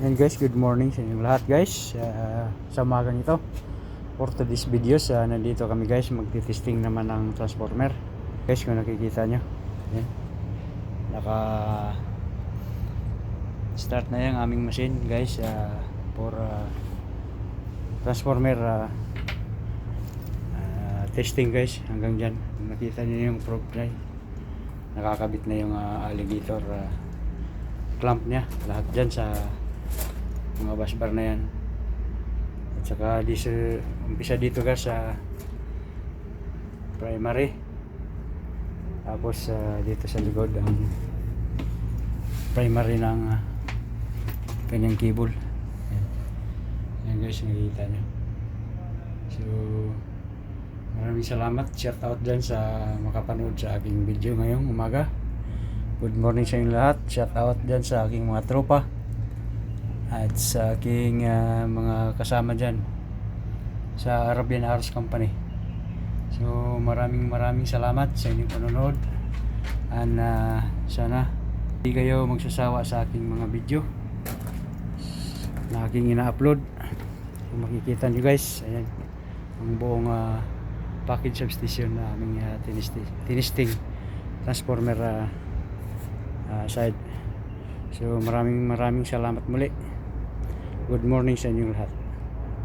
Yan guys, good morning sa inyong lahat guys. Sa umagang ito, for today's videos, nandito kami guys, magti-testing naman ng transformer. Guys, kung nakikita nyo, yan, naka start na yung aming machine guys, for transformer testing guys. Hanggang dyan, nakita nyo yung probe drive, nakakabit na yung alligator clamp nya, lahat dyan sa mga busbar na yan. At saka umpisa dito guys sa primary, tapos dito sa likod ang primary ng kanyang cable. Yan guys, nakikita nyo. So maraming salamat, shout out dyan sa makapanood sa aking video ngayong umaga. Good morning sa inyo lahat, shout out dyan sa aking mga tropa at sa aking mga kasama dyan sa Arabian Arts Company. So maraming salamat sa inyong panonood, and sana hindi kayo magsasawa sa aking mga video na aking ina-upload. So, makikita nyo guys, ayan ang buong package substation na aming tinisting transformer side. So maraming salamat muli. Good morning sa inyong lahat.